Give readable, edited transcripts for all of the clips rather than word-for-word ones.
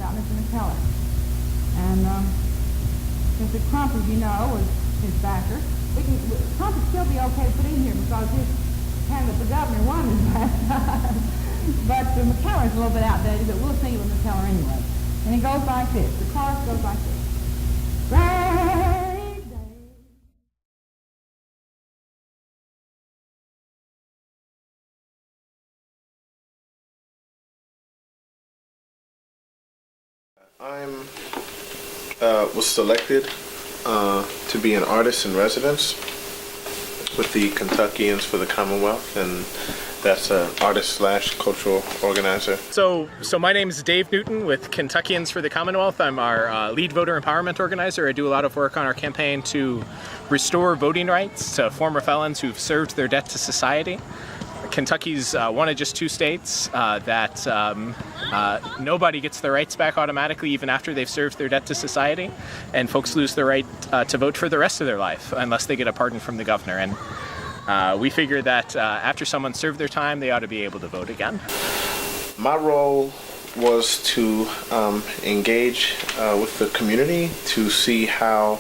about Mr. McKellar. And Mr. Crump, as you know, was his backer. Crump would still be okay to put in here because his candidate for governor won this last time. But McKellar's a little bit outdated, but we'll sing it with McKellar anyway. And it goes like this. The chorus goes like this. Rainy day. Was selected to be an artist in residence with the Kentuckians for the Commonwealth, and that's an artist/cultural organizer. So my name is Dave Newton with Kentuckians for the Commonwealth. I'm our lead voter empowerment organizer. I do a lot of work on our campaign to restore voting rights to former felons who've served their debt to society. Kentucky's one of just 2 states that nobody gets their rights back automatically even after they've served their debt to society, and folks lose their right to vote for the rest of their life unless they get a pardon from the governor. And we figure that after someone served their time, they ought to be able to vote again. My role was to engage with the community to see how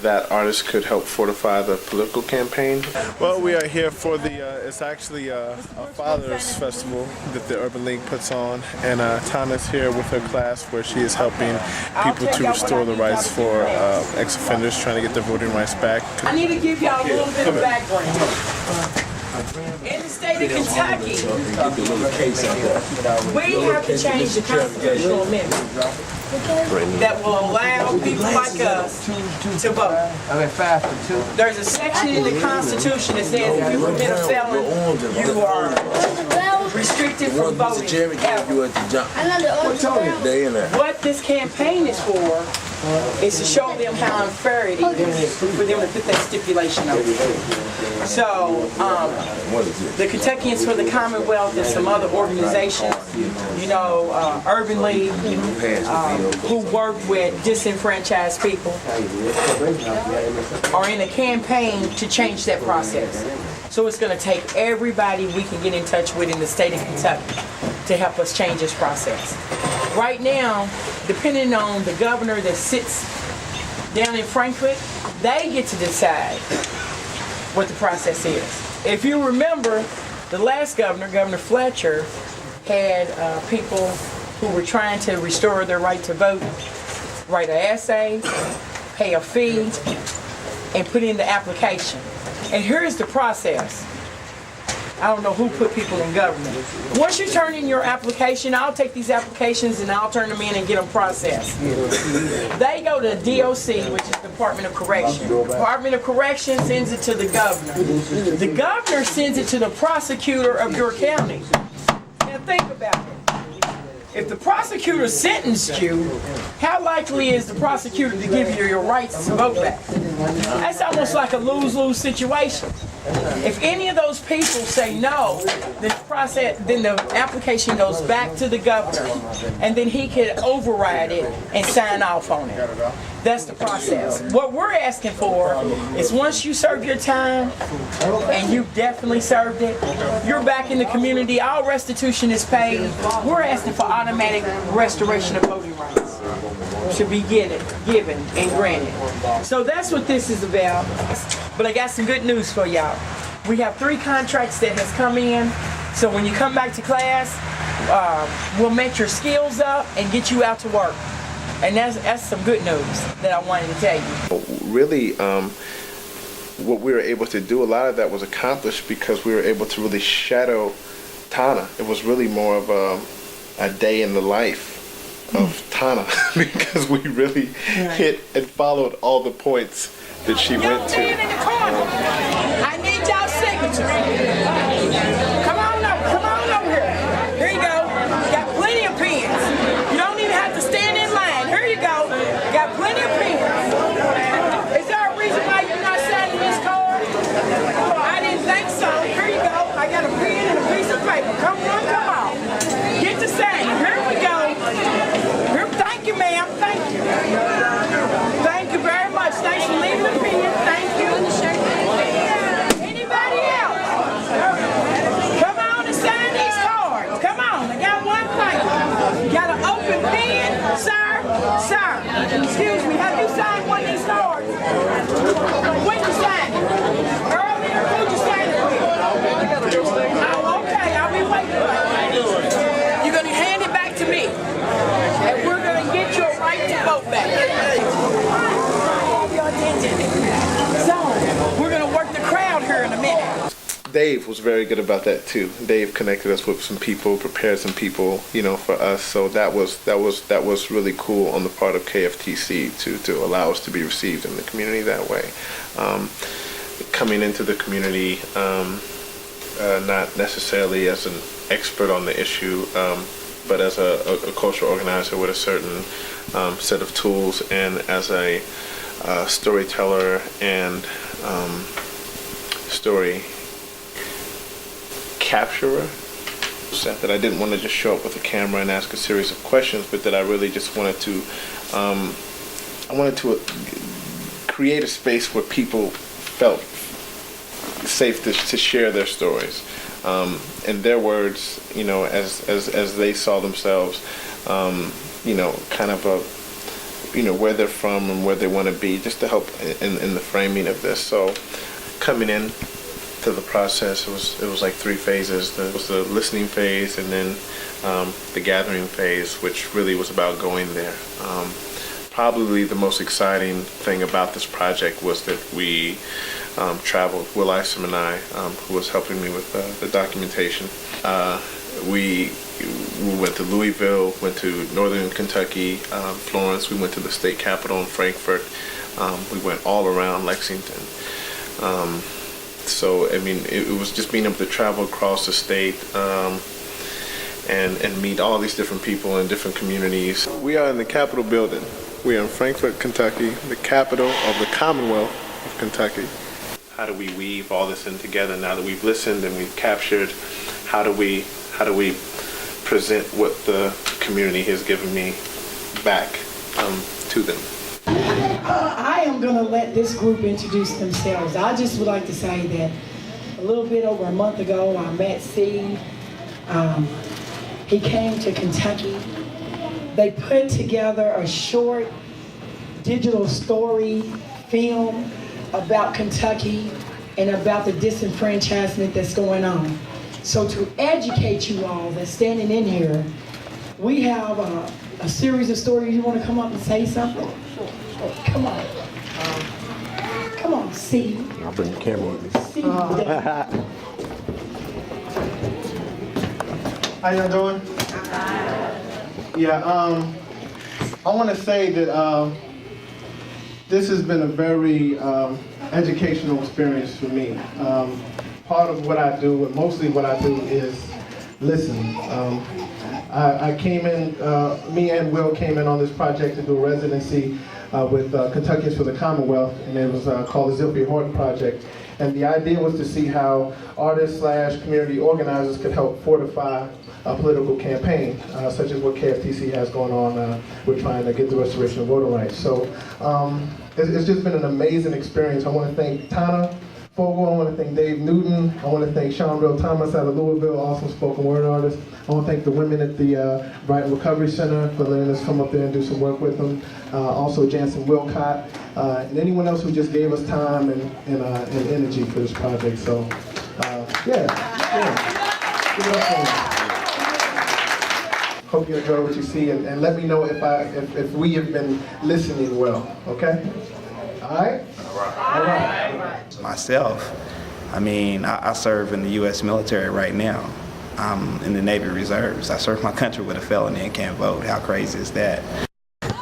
that artist could help fortify the political campaign. Well, we are here for it's actually a Father's Festival that the Urban League puts on, and Tana's here with her class where she is helping people to restore the rights for ex-offenders trying to get their voting rights back. I need to give y'all a little bit of background. In the state of Kentucky, we have to change the constitutional amendment that will allow people like us to vote. There's a section in the Constitution that says if you commit a felony, you are restricted from voting ever. What this campaign is for is to show them how unfair it is for them to put that stipulation over there. So, the Kentuckians for the Commonwealth and some other organizations, you know, Urban League, who work with disenfranchised people, are in a campaign to change that process. So it's going to take everybody we can get in touch with in the state of Kentucky to help us change this process. Right now, depending on the governor that sits down in Frankfurt, they get to decide what the process is. If you remember, the last governor, Governor Fletcher, had people who were trying to restore their right to vote write an essay, pay a fee, and put in the application. And here's the process. I don't know who put people in government. Once you turn in your application, I'll take these applications and I'll turn them in and get them processed. They go to DOC, which is Department of Correction. Department of Correction sends it to the governor. The governor sends it to the prosecutor of your county. Now think about it. If the prosecutor sentenced you, how likely is the prosecutor to give you your rights to vote back? That's almost like a lose-lose situation. If any of those people say no, then the application goes back to the governor, and then he can override it and sign off on it. That's the process. What we're asking for is once you serve your time, and you've definitely served it, you're back in the community, all restitution is paid, we're asking for automatic restoration of voting rights to be given and granted. So that's what this is about. But I got some good news for y'all. We have 3 contracts that has come in, so when you come back to class, we'll make your skills up and get you out to work. And that's some good news that I wanted to tell you. Really, what we were able to do, a lot of that was accomplished because we were able to really shadow Tana. It was really more of a day in the life of Tana because we really hit and followed all the points that she went to. I need y'all signatures. Come on over here. Here you go. Got plenty of pens. You don't even have to stand in line. Here you go. Got plenty of pens. Is there a reason why you're not signing this card? I didn't think so. Here you go. I got a pen and a piece of paper. Come on. Get to signing. Here we go. Thank you, ma'am. Thank you. Thank you very much. Thanks for leaving the pen. Thank you. Anybody else? Dave was very good about that too. Dave connected us with some people, prepared some people, for us. So that was really cool on the part of KFTC to allow us to be received in the community that way. Coming into the community, not necessarily as an expert on the issue, but as a cultural organizer with a certain set of tools, and as a storyteller and story capturer, that I didn't want to just show up with a camera and ask a series of questions, but that I really just wanted to create a space where people felt safe to share their stories, in their words, as they saw themselves, kind of where they're from and where they want to be, just to help in the framing of this. So coming in to the process, it was like 3 phases. There was the listening phase, and then the gathering phase, which really was about going there. Probably the most exciting thing about this project was that we traveled, Will Isom and I, who was helping me with the documentation. We went to Louisville, went to Northern Kentucky, Florence. We went to the state capitol in Frankfort. We went all around Lexington. So, I mean, it was just being able to travel across the state and meet all these different people in different communities. We are in the Capitol building. We are in Frankfort, Kentucky, the capital of the Commonwealth of Kentucky. How do we weave all this in together now that we've listened and we've captured? How do we present what the community has given me back to them? I am going to let this group introduce themselves. I just would like to say that a little bit over a month ago, I met Steve. He came to Kentucky. They put together a short digital story film about Kentucky and about the disenfranchisement that's going on. So to educate you all that's standing in here, we have a series of stories. You want to come up and say something? Sure. Come on. Come on, Steve. I'll bring the camera with me. Steve. How y'all doing? Yeah, I want to say that this has been a very educational experience for me. Part of what I do, and mostly what I do, is listen. I came in, me and Will came in on this project to do a residency with Kentuckians for the Commonwealth, and it was called the Zilphia Horton Project. And the idea was to see how artists/community organizers could help fortify a political campaign, such as what KFTC has going on. We're trying to get the restoration of voting rights. So it's just been an amazing experience. I want to thank Tana Fogel, I want to thank Dave Newton, I want to thank Shonrell Thomas out of Louisville, awesome spoken word artist. I want to thank the women at the Brighton Recovery Center for letting us come up there and do some work with them. Also Jansen Wilcott, and anyone else who just gave us time and energy for this project. So, yeah. Give it up for them. Hope you enjoy what you see, and let me know if we have been listening well, okay? All right? All right. Myself, I mean, I serve in the U.S. military right now. I'm in the Navy Reserves. I serve my country with a felony and can't vote. How crazy is that?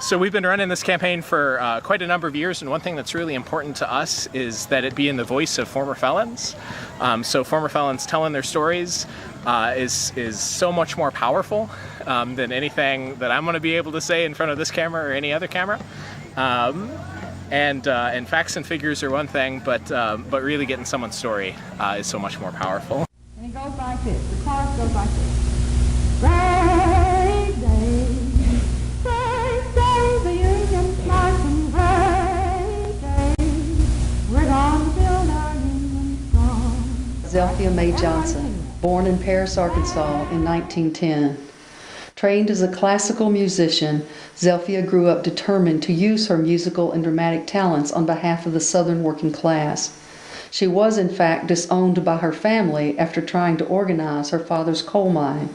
So we've been running this campaign for quite a number of years, and one thing that's really important to us is that it be in the voice of former felons. So former felons telling their stories is so much more powerful than anything that I'm going to be able to say in front of this camera or any other camera. And facts and figures are one thing, but really getting someone's story is so much more powerful. And it goes like this. The chorus goes like this. Great day, the Union's marching. Great day, we're gonna build our Union strong. Zilphia Mae Johnson, born in Paris, Arkansas in 1910. Trained as a classical musician, Zilphia grew up determined to use her musical and dramatic talents on behalf of the Southern working class. She was, in fact, disowned by her family after trying to organize her father's coal mine.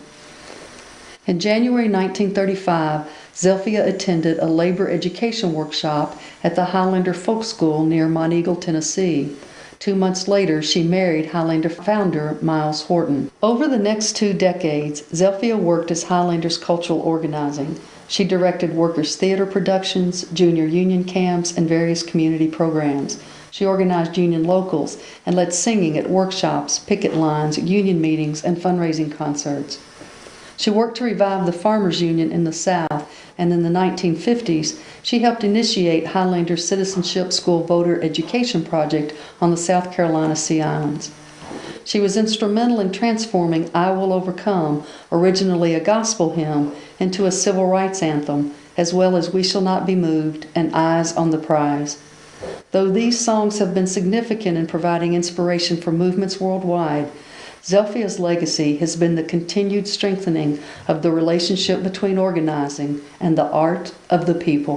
In January 1935, Zilphia attended a labor education workshop at the Highlander Folk School near Monteagle, Tennessee. 2 months later, she married Highlander founder Miles Horton. Over the next 2 decades, Zilphia worked as Highlander's cultural organizing. She directed workers' theater productions, junior union camps, and various community programs. She organized union locals and led singing at workshops, picket lines, union meetings, and fundraising concerts. She worked to revive the Farmers Union in the South, and in the 1950s, she helped initiate Highlander's Citizenship School Voter Education Project on the South Carolina Sea Islands. She was instrumental in transforming I Will Overcome, originally a gospel hymn, into a civil rights anthem, as well as We Shall Not Be Moved and Eyes on the Prize. Though these songs have been significant in providing inspiration for movements worldwide, Zilphia's legacy has been the continued strengthening of the relationship between organizing and the art of the people.